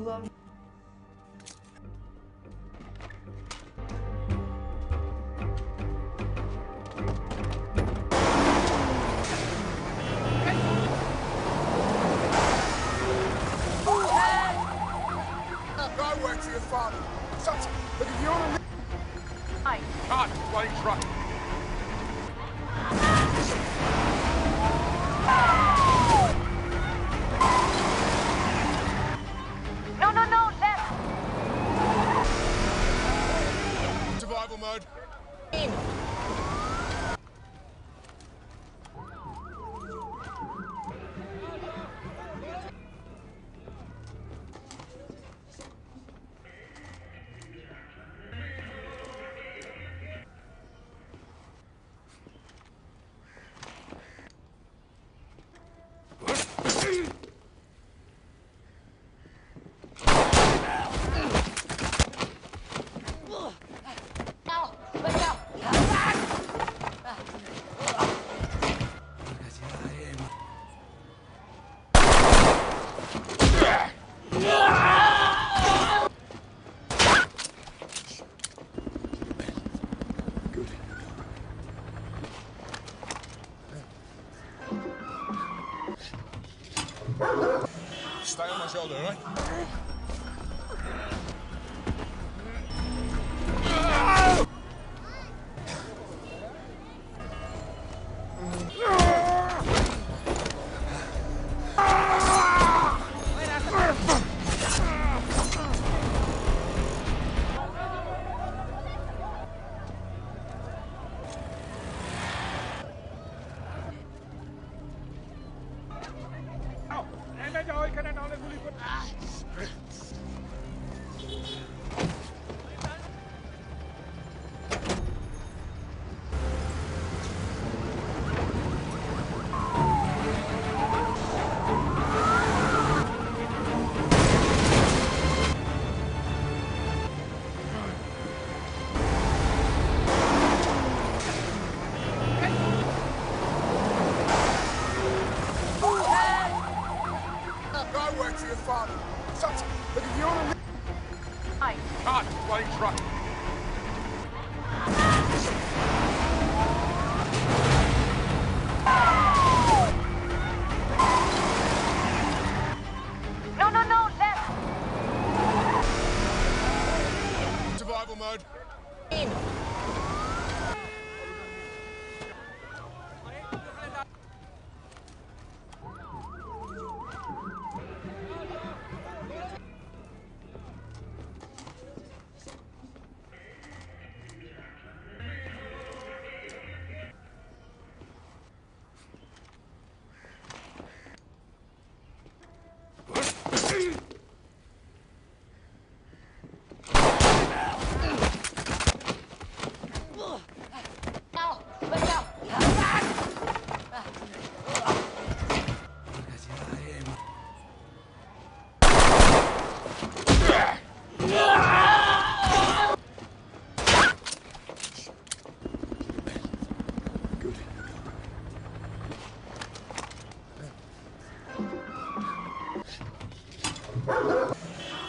love. Go work for your father. Look, if you want to... Hi. God, bloody truck. No, left. Survival mode. Stay on my shoulder, all right? Go work for your father. Look, if you want to... Hi. God, bloody truck. No, left. Survival mode.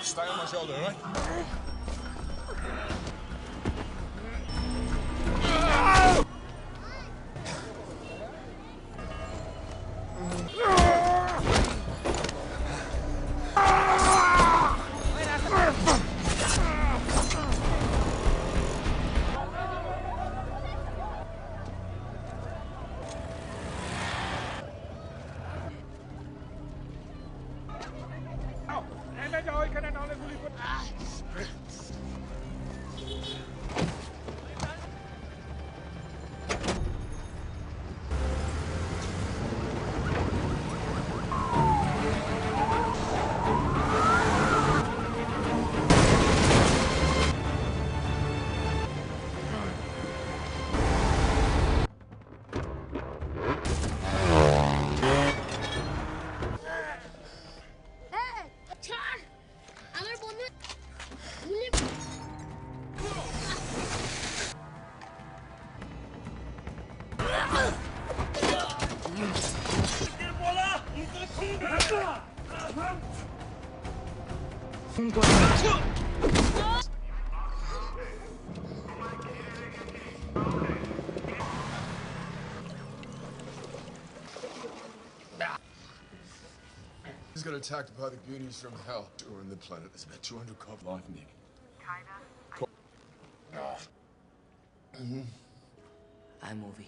Stay on my shoulder, all right? He's got attacked by the goonies from hell. Or in the planet. There's about 200 cops. Life, Nick. I'm Ovi.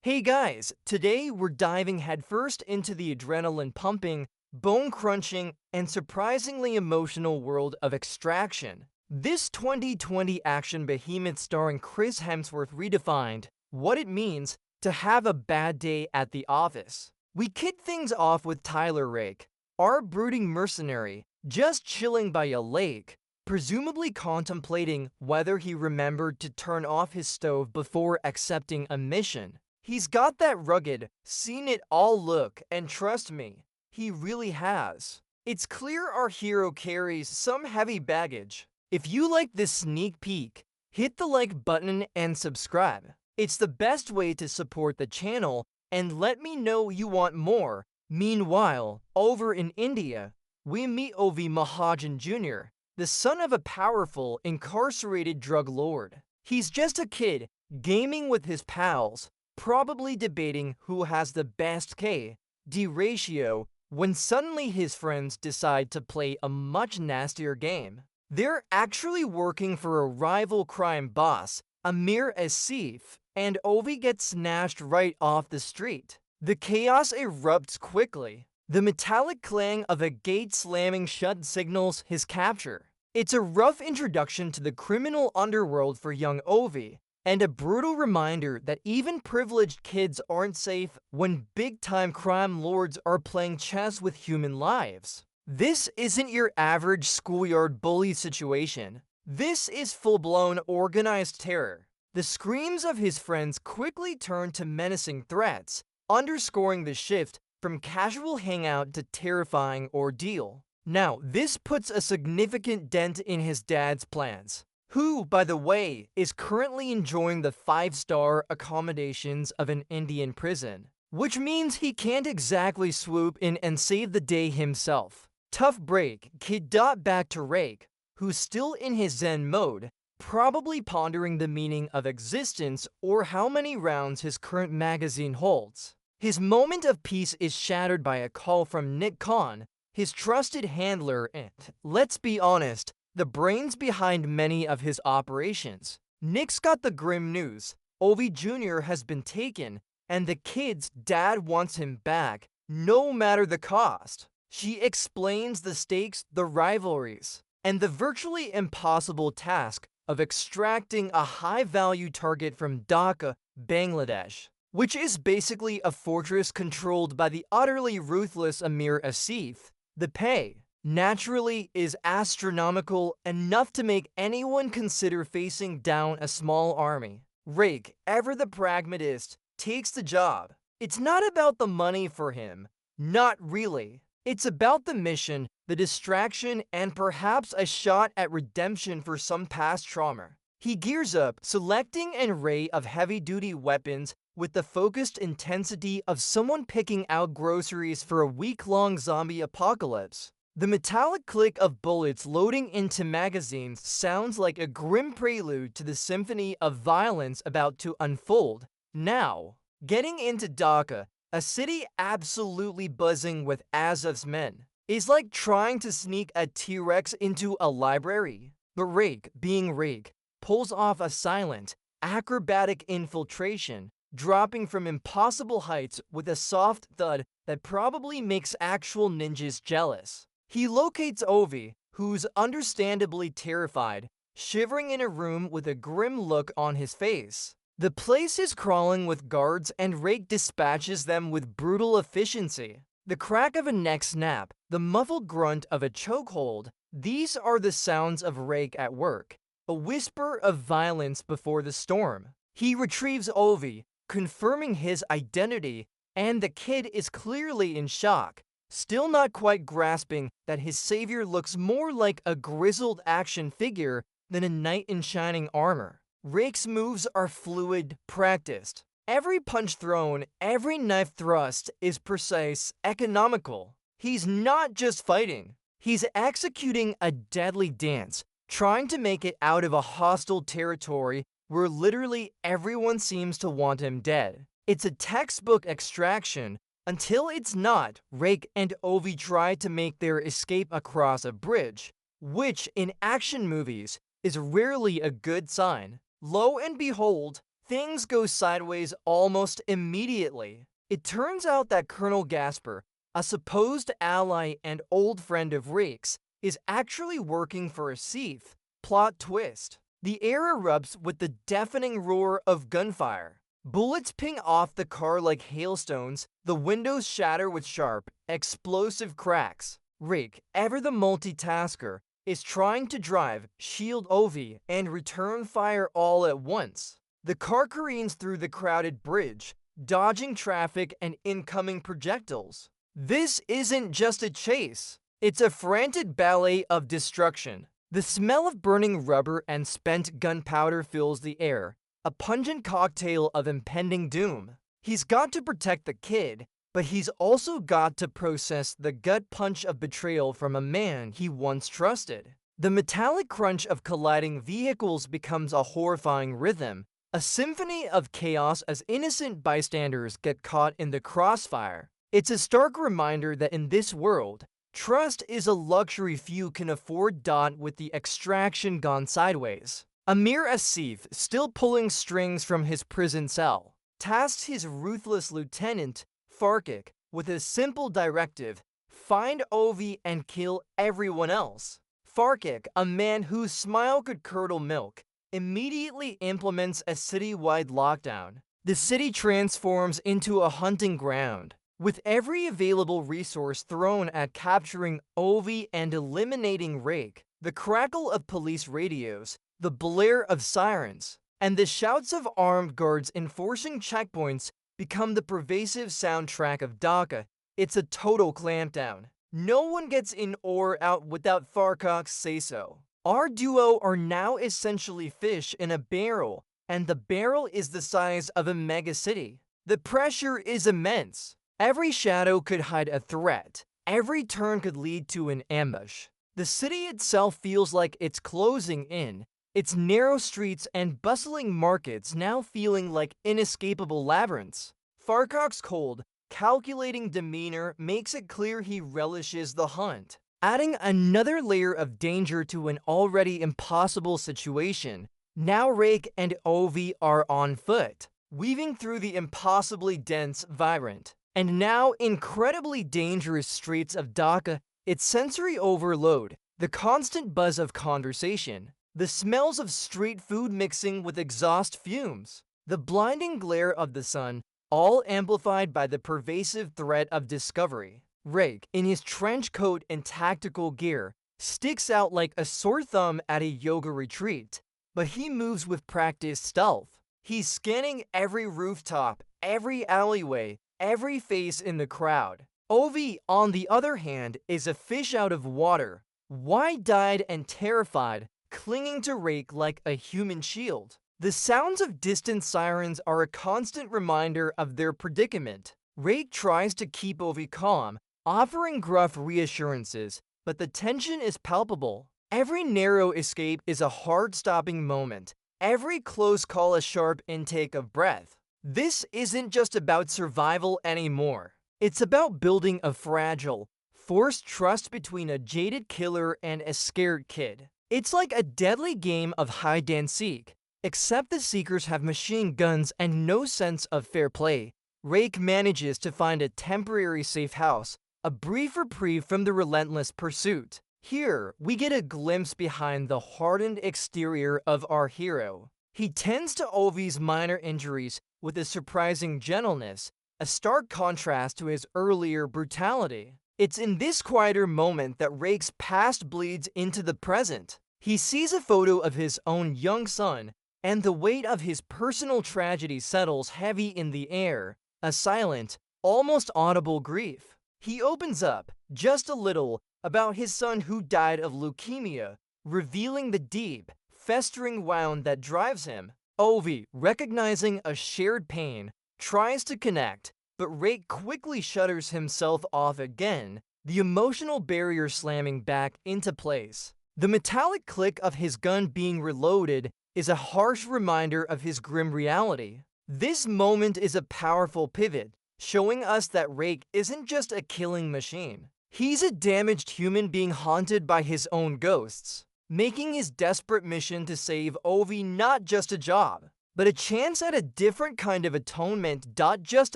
Hey guys, today we're diving headfirst into the adrenaline-pumping, bone-crunching, and surprisingly emotional world of Extraction. This 2020 action behemoth starring Chris Hemsworth redefined what it means to have a bad day at the office. We kick things off with Tyler Rake, our brooding mercenary, just chilling by a lake, presumably contemplating whether he remembered to turn off his stove before accepting a mission. He's got that rugged, seen-it-all look, and trust me, he really has. It's clear our hero carries some heavy baggage. If you like this sneak peek, hit the like button and subscribe. It's the best way to support the channel, and let me know you want more. Meanwhile, over in India, we meet Ovi Mahajan Jr., the son of a powerful, incarcerated drug lord. He's just a kid, gaming with his pals, probably debating who has the best K/D ratio, when suddenly his friends decide to play a much nastier game. They're actually working for a rival crime boss, Amir Asif, and Ovi gets snatched right off the street. The chaos erupts quickly. The metallic clang of a gate slamming shut signals his capture. It's a rough introduction to the criminal underworld for young Ovi, and a brutal reminder that even privileged kids aren't safe when big-time crime lords are playing chess with human lives. This isn't your average schoolyard bully situation. This is full-blown organized terror. The screams of his friends quickly turn to menacing threats, underscoring the shift from casual hangout to terrifying ordeal. Now, this puts a significant dent in his dad's plans, who, by the way, is currently enjoying the 5-star accommodations of an Indian prison, which means he can't exactly swoop in and save the day himself. Tough break, kid. Back to Rake, who's still in his zen mode, probably pondering the meaning of existence or how many rounds his current magazine holds. His moment of peace is shattered by a call from Nick Khan, his trusted handler and, let's be honest, the brains behind many of his operations. Nick's got the grim news. Ovi Jr. has been taken, and the kid's dad wants him back, no matter the cost. She explains the stakes, the rivalries, and the virtually impossible task of extracting a high-value target from Dhaka, Bangladesh, which is basically a fortress controlled by the utterly ruthless Amir Asif. The pay, naturally, is astronomical, enough to make anyone consider facing down a small army. Rake, ever the pragmatist, takes the job. It's not about the money for him. Not really. It's about the mission, the distraction, and perhaps a shot at redemption for some past trauma. He gears up, selecting an array of heavy-duty weapons with the focused intensity of someone picking out groceries for a week-long zombie apocalypse. The metallic click of bullets loading into magazines sounds like a grim prelude to the symphony of violence about to unfold. Now, getting into Dhaka, a city absolutely buzzing with Azov's men, is like trying to sneak a T-Rex into a library. But Rake, being Rake, pulls off a silent, acrobatic infiltration, dropping from impossible heights with a soft thud that probably makes actual ninjas jealous. He locates Ovi, who's understandably terrified, shivering in a room with a grim look on his face. The place is crawling with guards, and Rake dispatches them with brutal efficiency. The crack of a neck snap, the muffled grunt of a chokehold, these are the sounds of Rake at work, a whisper of violence before the storm. He retrieves Ovi, confirming his identity, and the kid is clearly in shock, still not quite grasping that his savior looks more like a grizzled action figure than a knight in shining armor. Rake's moves are fluid, practiced. Every punch thrown, every knife thrust is precise, economical. He's not just fighting. He's executing a deadly dance, trying to make it out of a hostile territory where literally everyone seems to want him dead. It's a textbook extraction until it's not. Rake and Ovi try to make their escape across a bridge, which in action movies is rarely a good sign. Lo and behold, things go sideways almost immediately. It turns out that Colonel Gasper, a supposed ally and old friend of Rake's, is actually working for a thief. Plot twist. The air erupts with the deafening roar of gunfire. Bullets ping off the car like hailstones, the windows shatter with sharp, explosive cracks. Rake, ever the multitasker, is trying to drive, shield Ovi, and return fire all at once. The car careens through the crowded bridge, dodging traffic and incoming projectiles. This isn't just a chase, it's a frantic ballet of destruction. The smell of burning rubber and spent gunpowder fills the air, a pungent cocktail of impending doom. He's got to protect the kid, but he's also got to process the gut punch of betrayal from a man he once trusted. The metallic crunch of colliding vehicles becomes a horrifying rhythm, a symphony of chaos as innocent bystanders get caught in the crossfire. It's a stark reminder that in this world, trust is a luxury few can afford. With the extraction gone sideways, Amir Asif, still pulling strings from his prison cell, tasks his ruthless lieutenant, Farkik, with a simple directive: find Ovi and kill everyone else. Farkik, a man whose smile could curdle milk, immediately implements a city-wide lockdown. The city transforms into a hunting ground, with every available resource thrown at capturing Ovi and eliminating Rake. The crackle of police radios, the blare of sirens, and the shouts of armed guards enforcing checkpoints become the pervasive soundtrack of Dhaka. It's a total clampdown. No one gets in or out without Farkik's say-so. Our duo are now essentially fish in a barrel, and the barrel is the size of a megacity. The pressure is immense. Every shadow could hide a threat. Every turn could lead to an ambush. The city itself feels like it's closing in, its narrow streets and bustling markets now feeling like inescapable labyrinths. Farkik's cold, calculating demeanor makes it clear he relishes the hunt, adding another layer of danger to an already impossible situation. Now Rake and Ovi are on foot, weaving through the impossibly dense, vibrant, and now incredibly dangerous streets of Dhaka. Its sensory overload, the constant buzz of conversation, the smells of street food mixing with exhaust fumes, the blinding glare of the sun, all amplified by the pervasive threat of discovery. Rake, in his trench coat and tactical gear, sticks out like a sore thumb at a yoga retreat, but he moves with practiced stealth. He's scanning every rooftop, every alleyway, every face in the crowd. Ovi, on the other hand, is a fish out of water, wide-eyed and terrified, clinging to Rake like a human shield. The sounds of distant sirens are a constant reminder of their predicament. Rake tries to keep Ovi calm, offering gruff reassurances, but the tension is palpable. Every narrow escape is a hard-stopping moment, every close call a sharp intake of breath. This isn't just about survival anymore. It's about building a fragile, forced trust between a jaded killer and a scared kid. It's like a deadly game of hide and seek, except the seekers have machine guns and no sense of fair play. Rake manages to find a temporary safe house, a brief reprieve from the relentless pursuit. Here, we get a glimpse behind the hardened exterior of our hero. He tends to Ovi's minor injuries with a surprising gentleness, a stark contrast to his earlier brutality. It's in this quieter moment that Rake's past bleeds into the present. He sees a photo of his own young son, and the weight of his personal tragedy settles heavy in the air, a silent, almost audible grief. He opens up, just a little, about his son who died of leukemia, revealing the deep, festering wound that drives him. Ovi, recognizing a shared pain, tries to connect, but Rake quickly shutters himself off again, the emotional barrier slamming back into place. The metallic click of his gun being reloaded is a harsh reminder of his grim reality. This moment is a powerful pivot, showing us that Rake isn't just a killing machine. He's a damaged human being haunted by his own ghosts, making his desperate mission to save Ovi not just a job, but a chance at a different kind of atonement. Just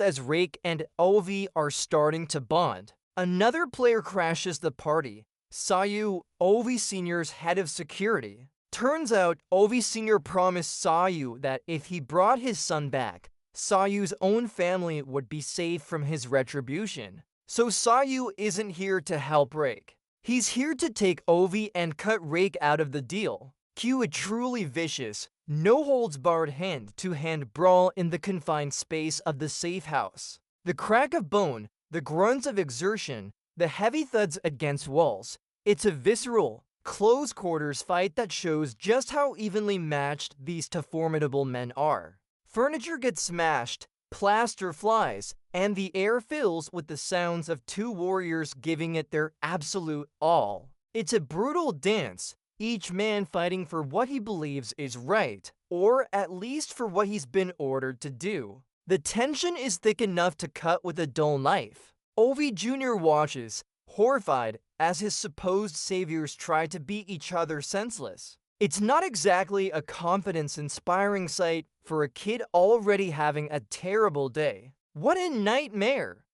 as Rake and Ovi are starting to bond, another player crashes the party. Sayu, Ovi Sr.'s head of security. Turns out, Ovi Sr. promised Sayu that if he brought his son back, Sayu's own family would be safe from his retribution. So Sayu isn't here to help Rake. He's here to take Ovi and cut Rake out of the deal. Cue a truly vicious, no-holds-barred hand-to-hand brawl in the confined space of the safe house. The crack of bone, the grunts of exertion, the heavy thuds against walls. It's a visceral, close-quarters fight that shows just how evenly matched these two formidable men are. Furniture gets smashed, plaster flies, and the air fills with the sounds of two warriors giving it their absolute all. It's a brutal dance, each man fighting for what he believes is right, or at least for what he's been ordered to do. The tension is thick enough to cut with a dull knife. Ovi Jr. watches, horrified, as his supposed saviors try to beat each other senseless. It's not exactly a confidence-inspiring sight for a kid already having a terrible day. What a nightmare!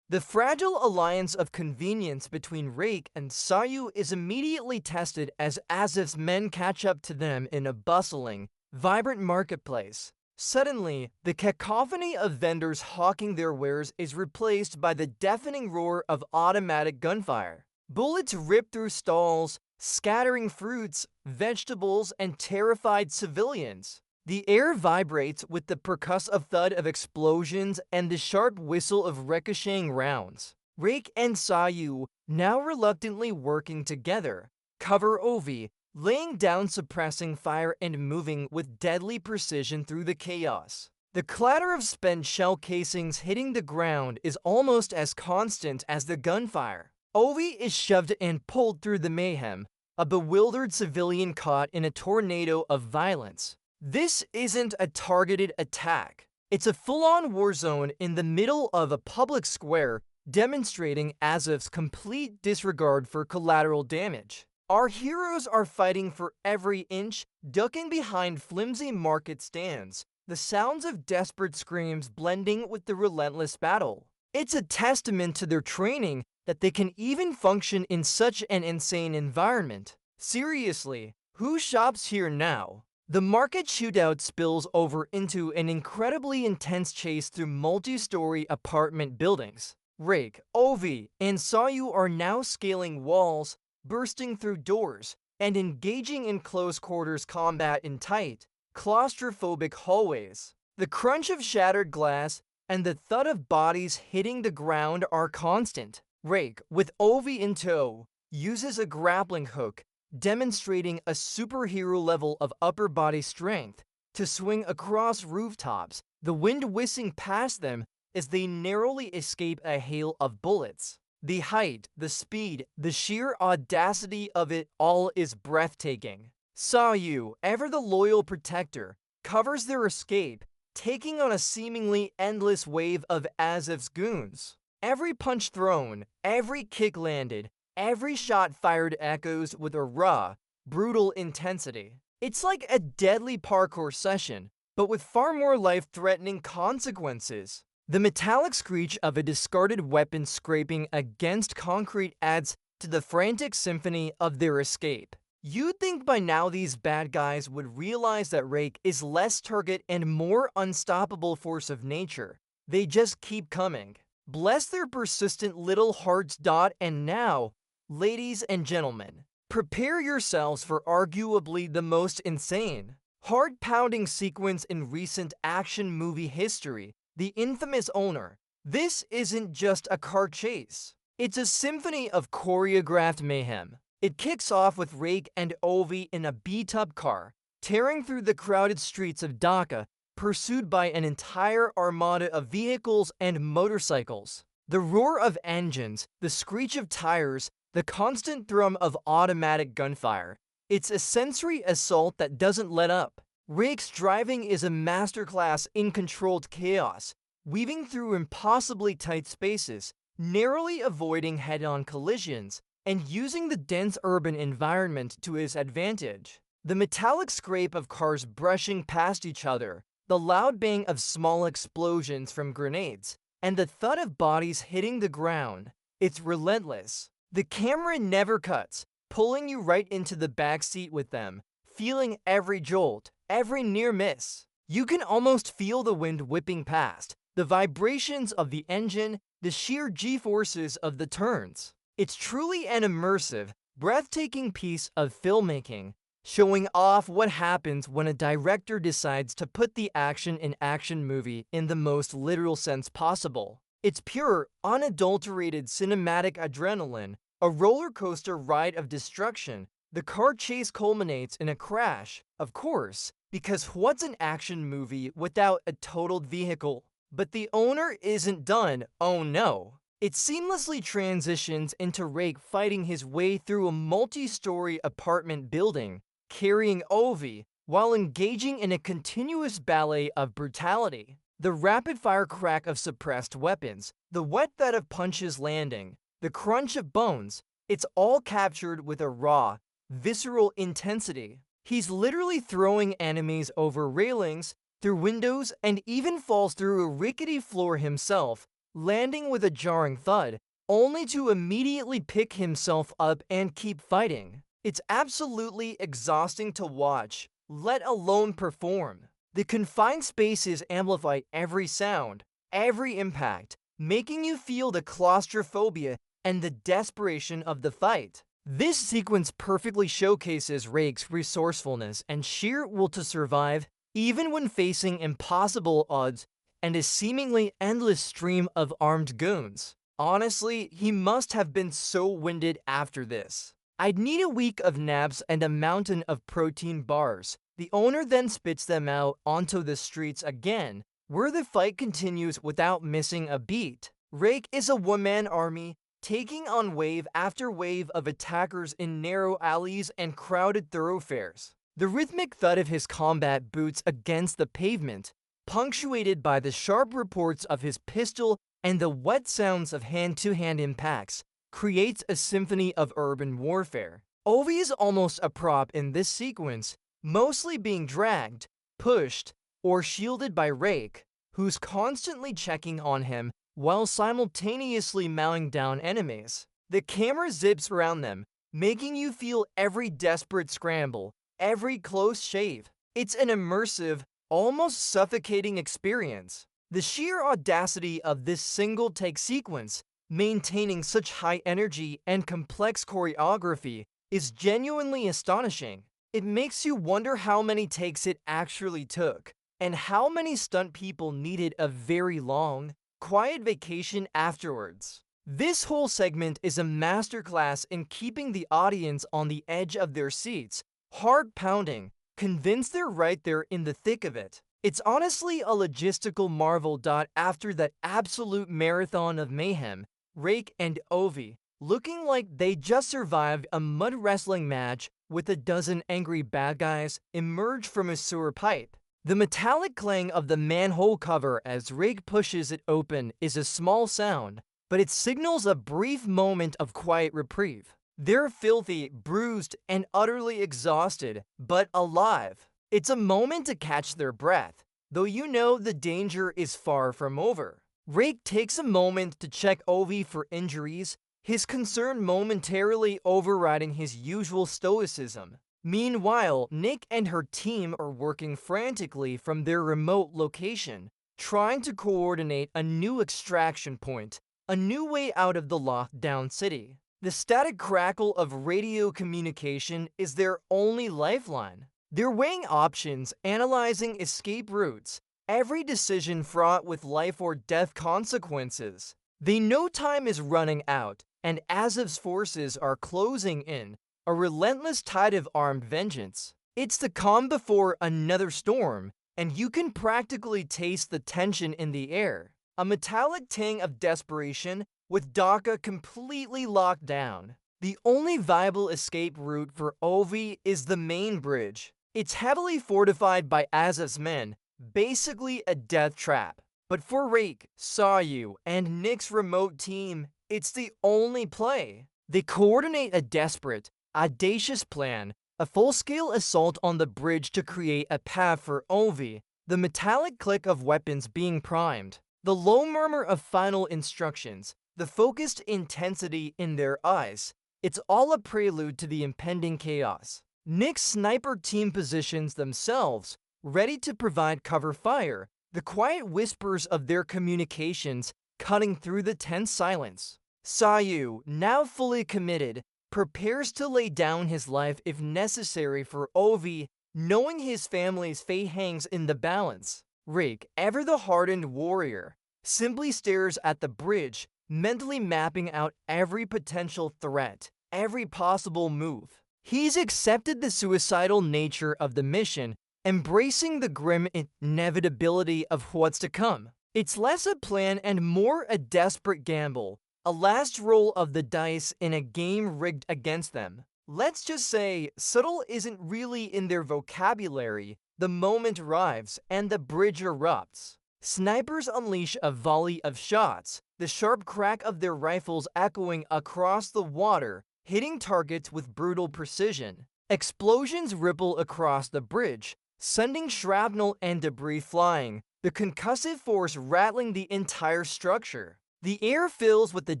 The fragile alliance of convenience between Rake and Sayu is immediately tested as Azif's men catch up to them in a bustling, vibrant marketplace. Suddenly, the cacophony of vendors hawking their wares is replaced by the deafening roar of automatic gunfire. Bullets rip through stalls, scattering fruits, vegetables, and terrified civilians. The air vibrates with the percussive thud of explosions and the sharp whistle of ricocheting rounds. Rake and Sayu, now reluctantly working together, cover Ovi, laying down suppressing fire and moving with deadly precision through the chaos. The clatter of spent shell casings hitting the ground is almost as constant as the gunfire. Ovi is shoved and pulled through the mayhem, a bewildered civilian caught in a tornado of violence. This isn't a targeted attack. It's a full-on war zone in the middle of a public square, demonstrating Azif's complete disregard for collateral damage. Our heroes are fighting for every inch, ducking behind flimsy market stands, the sounds of desperate screams blending with the relentless battle. It's a testament to their training that they can even function in such an insane environment. Seriously, who shops here now? The market shootout spills over into an incredibly intense chase through multi-story apartment buildings. Rake, Ovi, and Sayu are now scaling walls, bursting through doors, and engaging in close-quarters combat in tight, claustrophobic hallways. The crunch of shattered glass and the thud of bodies hitting the ground are constant. Rake, with Ovi in tow, uses a grappling hook, demonstrating a superhero level of upper body strength, to swing across rooftops, the wind whizzing past them as they narrowly escape a hail of bullets. The height, the speed, the sheer audacity of it all is breathtaking. Sayu, ever the loyal protector, covers their escape, taking on a seemingly endless wave of Azif's goons. Every punch thrown, every kick landed, every shot fired echoes with a raw, brutal intensity. It's like a deadly parkour session, but with far more life-threatening consequences. The metallic screech of a discarded weapon scraping against concrete adds to the frantic symphony of their escape. You'd think by now these bad guys would realize that Rake is less target and more unstoppable force of nature. They just keep coming. Bless their persistent little hearts. And now, ladies and gentlemen, prepare yourselves for arguably the most insane, heart-pounding sequence in recent action movie history, the infamous Owner. This isn't just a car chase. It's a symphony of choreographed mayhem. It kicks off with Rake and Ovi in a beat-up car, tearing through the crowded streets of Dhaka, pursued by an entire armada of vehicles and motorcycles. The roar of engines, the screech of tires, the constant thrum of automatic gunfire. It's a sensory assault that doesn't let up. Rake's driving is a masterclass in controlled chaos, weaving through impossibly tight spaces, narrowly avoiding head-on collisions, and using the dense urban environment to his advantage. The metallic scrape of cars brushing past each other, the loud bang of small explosions from grenades, and the thud of bodies hitting the ground. It's relentless. The camera never cuts, pulling you right into the backseat with them, feeling every jolt, every near miss. You can almost feel the wind whipping past, the vibrations of the engine, the sheer G-forces of the turns. It's truly an immersive, breathtaking piece of filmmaking, showing off what happens when a director decides to put the action in action movie in the most literal sense possible. It's pure, unadulterated cinematic adrenaline, a roller coaster ride of destruction. The car chase culminates in a crash, of course, because what's an action movie without a totaled vehicle? But the owner isn't done, oh no. It seamlessly transitions into Rake fighting his way through a multi-story apartment building, carrying Ovi, while engaging in a continuous ballet of brutality. The rapid-fire crack of suppressed weapons, the wet thud of punches landing, the crunch of bones, it's all captured with a raw, visceral intensity. He's literally throwing enemies over railings, through windows, and even falls through a rickety floor himself, landing with a jarring thud, only to immediately pick himself up and keep fighting. It's absolutely exhausting to watch, let alone perform. The confined spaces amplify every sound, every impact, making you feel the claustrophobia and the desperation of the fight. This sequence perfectly showcases Rake's resourcefulness and sheer will to survive, even when facing impossible odds and a seemingly endless stream of armed goons. Honestly, he must have been so winded after this. I'd need a week of naps and a mountain of protein bars. The owner then spits them out onto the streets again, where the fight continues without missing a beat. Rake is a one-man army, taking on wave after wave of attackers in narrow alleys and crowded thoroughfares. The rhythmic thud of his combat boots against the pavement, punctuated by the sharp reports of his pistol and the wet sounds of hand-to-hand impacts, creates a symphony of urban warfare. Ovi is almost a prop in this sequence, mostly being dragged, pushed, or shielded by Rake, who's constantly checking on him while simultaneously mowing down enemies. The camera zips around them, making you feel every desperate scramble, every close shave. It's an immersive, almost suffocating experience. The sheer audacity of this single-take sequence, maintaining such high energy and complex choreography, is genuinely astonishing. It makes you wonder how many takes it actually took, and how many stunt people needed a very long, quiet vacation afterwards. This whole segment is a masterclass in keeping the audience on the edge of their seats, heart pounding, convinced they're right there in the thick of it. It's honestly a logistical marvel. After that absolute marathon of mayhem, Rake and Ovi, looking like they just survived a mud wrestling match with a dozen angry bad guys, emerge from a sewer pipe. The metallic clang of the manhole cover as Rake pushes it open is a small sound, but it signals a brief moment of quiet reprieve. They're filthy, bruised, and utterly exhausted, but alive. It's a moment to catch their breath, though you know the danger is far from over. Rake takes a moment to check Ovi for injuries, his concern momentarily overriding his usual stoicism. Meanwhile, Nick and her team are working frantically from their remote location, trying to coordinate a new extraction point, a new way out of the locked-down city. The static crackle of radio communication is their only lifeline. They're weighing options, analyzing escape routes, every decision fraught with life or death consequences. They know time is running out, and Azov's forces are closing in, a relentless tide of armed vengeance. It's the calm before another storm, and you can practically taste the tension in the air. a metallic tang of desperation with Dhaka completely locked down. The only viable escape route for Ovi is the main bridge. It's heavily fortified by Aziz's men, basically a death trap. But for Rake, Sayu, and Nick's remote team, it's the only play. They coordinate a desperate, audacious plan, a full-scale assault on the bridge to create a path for Ovi, the metallic click of weapons being primed, the low murmur of final instructions, the focused intensity in their eyes. It's all a prelude to the impending chaos. Nick's sniper team positions themselves, ready to provide cover fire, the quiet whispers of their communications cutting through the tense silence. Sayu, now fully committed, prepares to lay down his life if necessary for Ovi, knowing his family's fate hangs in the balance. Rake, ever the hardened warrior, simply stares at the bridge, mentally mapping out every potential threat, every possible move. He's accepted the suicidal nature of the mission, embracing the grim inevitability of what's to come. It's less a plan and more a desperate gamble, a last roll of the dice in a game rigged against them. Let's just say, subtle isn't really in their vocabulary. The moment arrives, and the bridge erupts. Snipers unleash a volley of shots, the sharp crack of their rifles echoing across the water, hitting targets with brutal precision. Explosions ripple across the bridge, sending shrapnel and debris flying, the concussive force rattling the entire structure. The air fills with the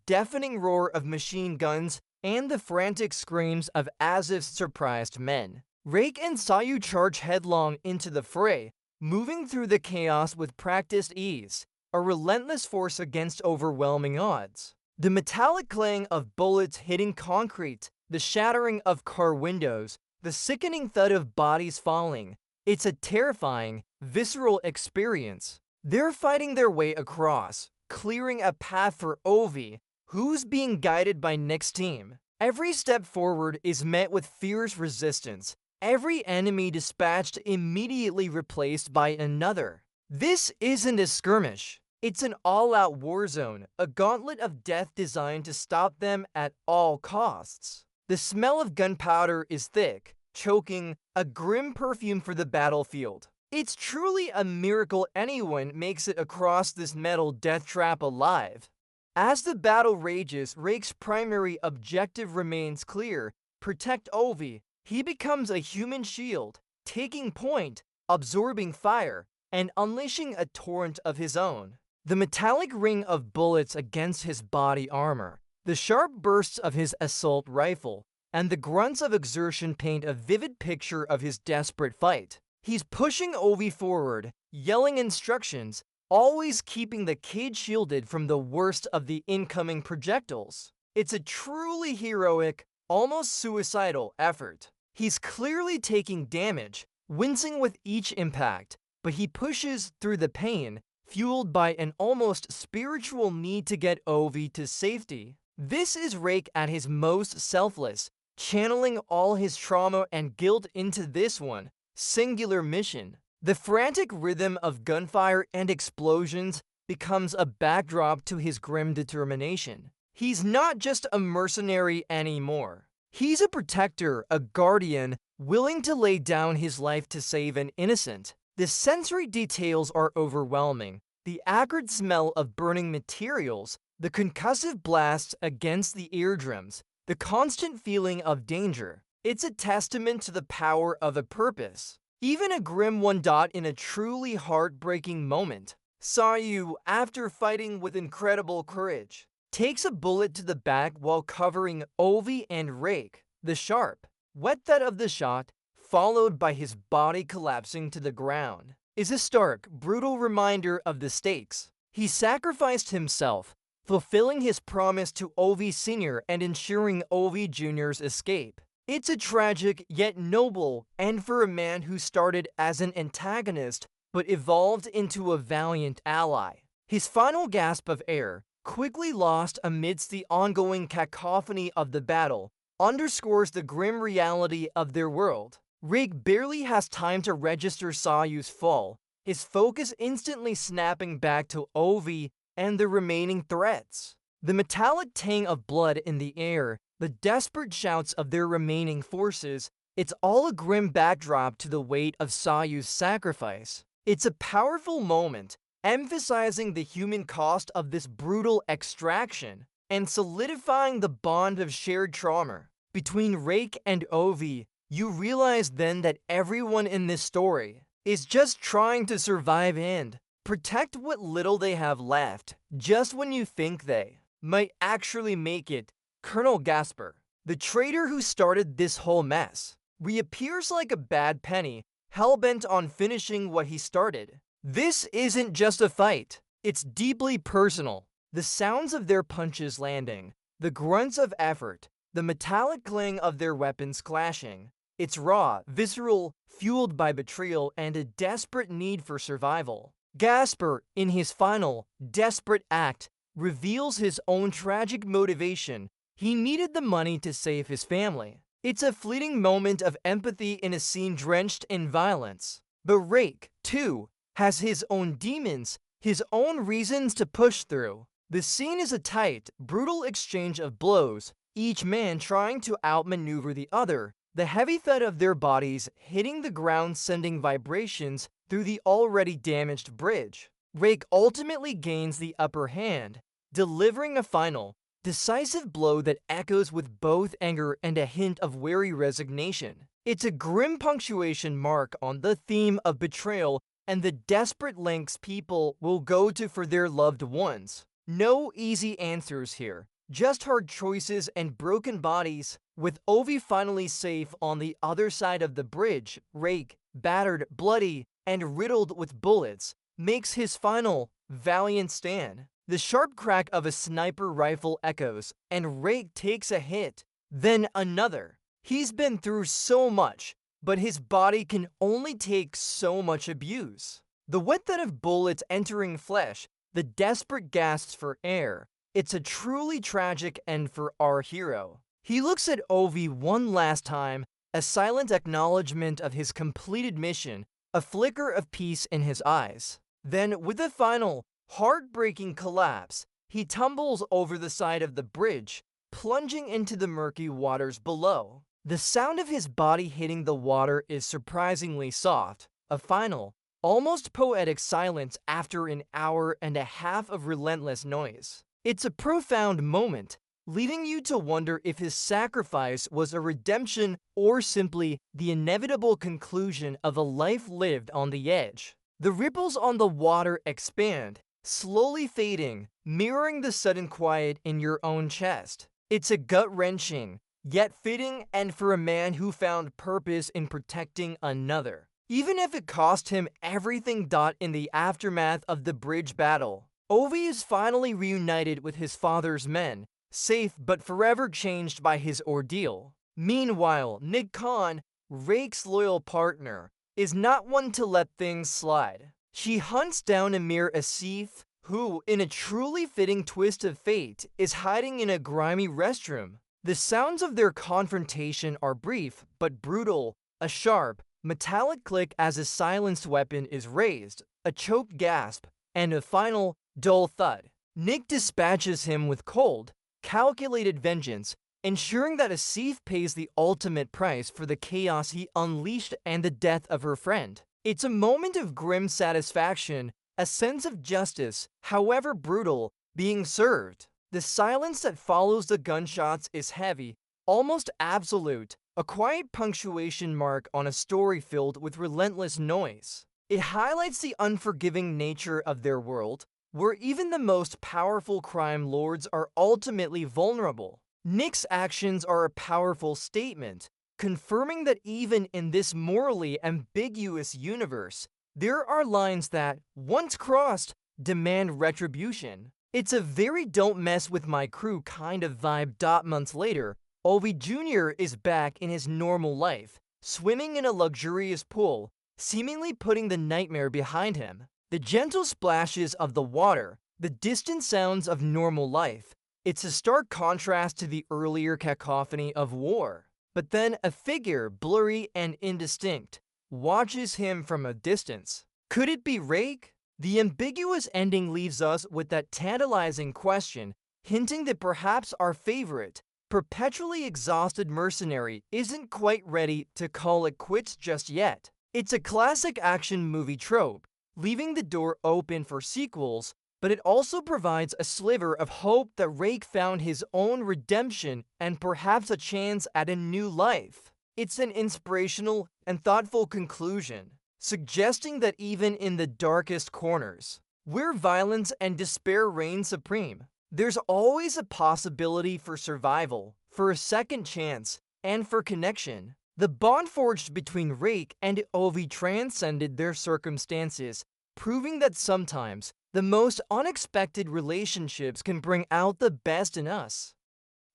deafening roar of machine guns and the frantic screams of Aziz's surprised men. Rake and Sayu charge headlong into the fray, moving through the chaos with practiced ease, a relentless force against overwhelming odds. The metallic clang of bullets hitting concrete, the shattering of car windows, the sickening thud of bodies falling. It's a terrifying, visceral experience. They're fighting their way across, clearing a path for Ovi, who's being guided by Nick's team. Every step forward is met with fierce resistance, every enemy dispatched immediately replaced by another. This isn't a skirmish. It's an all-out war zone, a gauntlet of death designed to stop them at all costs. The smell of gunpowder is thick, choking, a grim perfume for the battlefield. It's truly a miracle anyone makes it across this metal death trap alive. As the battle rages, Rake's primary objective remains clear: protect Ovi. He becomes a human shield, taking point, absorbing fire, and unleashing a torrent of his own. The metallic ring of bullets against his body armor, the sharp bursts of his assault rifle, and the grunts of exertion paint a vivid picture of his desperate fight. He's pushing Ovi forward, yelling instructions, always keeping the kid shielded from the worst of the incoming projectiles. It's a truly heroic, almost suicidal effort. He's clearly taking damage, wincing with each impact, but he pushes through the pain, fueled by an almost spiritual need to get Ovi to safety. This is Rake at his most selfless, channeling all his trauma and guilt into this one singular mission. The frantic rhythm of gunfire and explosions becomes a backdrop to his grim determination. He's not just a mercenary anymore. He's a protector, a guardian, willing to lay down his life to save an innocent. The sensory details are overwhelming. The acrid smell of burning materials, the concussive blasts against the eardrums, the constant feeling of danger. It's a testament to the power of a purpose. Even a grim one in a truly heartbreaking moment. Sayu, after fighting with incredible courage, takes a bullet to the back while covering Ovi and Rake. The sharp, wet thud of the shot, followed by his body collapsing to the ground, is a stark, brutal reminder of the stakes. He sacrificed himself, fulfilling his promise to Ovi Sr. and ensuring Ovi Jr.'s escape. It's a tragic yet noble end for a man who started as an antagonist but evolved into a valiant ally. His final gasp of air, quickly lost amidst the ongoing cacophony of the battle, underscores the grim reality of their world. Rake barely has time to register Sayu's fall, his focus instantly snapping back to Ovi, and the remaining threats. The metallic tang of blood in the air, the desperate shouts of their remaining forces, it's all a grim backdrop to the weight of Sayu's sacrifice. It's a powerful moment, emphasizing the human cost of this brutal extraction, and solidifying the bond of shared trauma. Between Rake and Ovi, you realize then that everyone in this story is just trying to survive and protect what little they have left, just when you think they might actually make it. Colonel Gasper, the traitor who started this whole mess, reappears like a bad penny, hell-bent on finishing what he started. This isn't just a fight, it's deeply personal. The sounds of their punches landing, the grunts of effort, the metallic clang of their weapons clashing. It's raw, visceral, fueled by betrayal and a desperate need for survival. Gasper, in his final, desperate act, reveals his own tragic motivation. He needed the money to save his family. It's a fleeting moment of empathy in a scene drenched in violence. But Rake, too, has his own demons, his own reasons to push through. The scene is a tight, brutal exchange of blows, each man trying to outmaneuver the other, the heavy thud of their bodies hitting the ground sending vibrations through the already damaged bridge. Rake ultimately gains the upper hand, delivering a final, decisive blow that echoes with both anger and a hint of wary resignation. It's a grim punctuation mark on the theme of betrayal and the desperate lengths people will go to for their loved ones. No easy answers here, just hard choices and broken bodies. With Ovi finally safe on the other side of the bridge, Rake, battered, bloody, and riddled with bullets, makes his final, valiant stand. The sharp crack of a sniper rifle echoes, and Rake takes a hit, then another. He's been through so much, but his body can only take so much abuse. The wet thud of bullets entering flesh, the desperate gasps for air. It's a truly tragic end for our hero. He looks at Ovi one last time, a silent acknowledgement of his completed mission, a flicker of peace in his eyes. Then, with a final, heartbreaking collapse, he tumbles over the side of the bridge, plunging into the murky waters below. The sound of his body hitting the water is surprisingly soft, a final, almost poetic silence after an hour and a half of relentless noise. It's a profound moment, leading you to wonder if his sacrifice was a redemption or simply the inevitable conclusion of a life lived on the edge. The ripples on the water expand, slowly fading, mirroring the sudden quiet in your own chest. It's a gut-wrenching, yet fitting end for a man who found purpose in protecting another, even if it cost him everything. In the aftermath of the bridge battle, Ovi is finally reunited with his father's men, safe but forever changed by his ordeal. Meanwhile, Nick Khan, Rake's loyal partner, is not one to let things slide. She hunts down Amir Asif, who, in a truly fitting twist of fate, is hiding in a grimy restroom. The sounds of their confrontation are brief but brutal, a sharp, metallic click as a silenced weapon is raised, a choked gasp, and a final, dull thud. Nick dispatches him with cold, calculated vengeance, ensuring that Asif pays the ultimate price for the chaos he unleashed and the death of her friend. It's a moment of grim satisfaction, a sense of justice, however brutal, being served. The silence that follows the gunshots is heavy, almost absolute, a quiet punctuation mark on a story filled with relentless noise. It highlights the unforgiving nature of their world, where even the most powerful crime lords are ultimately vulnerable. Nick's actions are a powerful statement, confirming that even in this morally ambiguous universe, there are lines that, once crossed, demand retribution. It's a very don't mess with my crew kind of vibe. Months later, Ovi Jr. is back in his normal life, swimming in a luxurious pool, seemingly putting the nightmare behind him. The gentle splashes of the water, the distant sounds of normal life. It's a stark contrast to the earlier cacophony of war. But then a figure, blurry and indistinct, watches him from a distance. Could it be Rake? The ambiguous ending leaves us with that tantalizing question, hinting that perhaps our favorite, perpetually exhausted mercenary isn't quite ready to call it quits just yet. It's a classic action movie trope, leaving the door open for sequels, but it also provides a sliver of hope that Rake found his own redemption and perhaps a chance at a new life. It's an inspirational and thoughtful conclusion, suggesting that even in the darkest corners, where violence and despair reign supreme, there's always a possibility for survival, for a second chance, and for connection. The bond forged between Rake and Ovi transcended their circumstances, proving that sometimes the most unexpected relationships can bring out the best in us,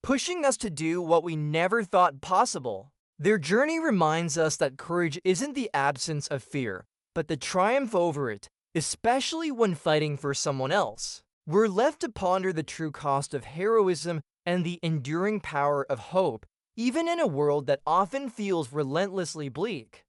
pushing us to do what we never thought possible. Their journey reminds us that courage isn't the absence of fear, but the triumph over it, especially when fighting for someone else. We're left to ponder the true cost of heroism and the enduring power of hope, even in a world that often feels relentlessly bleak.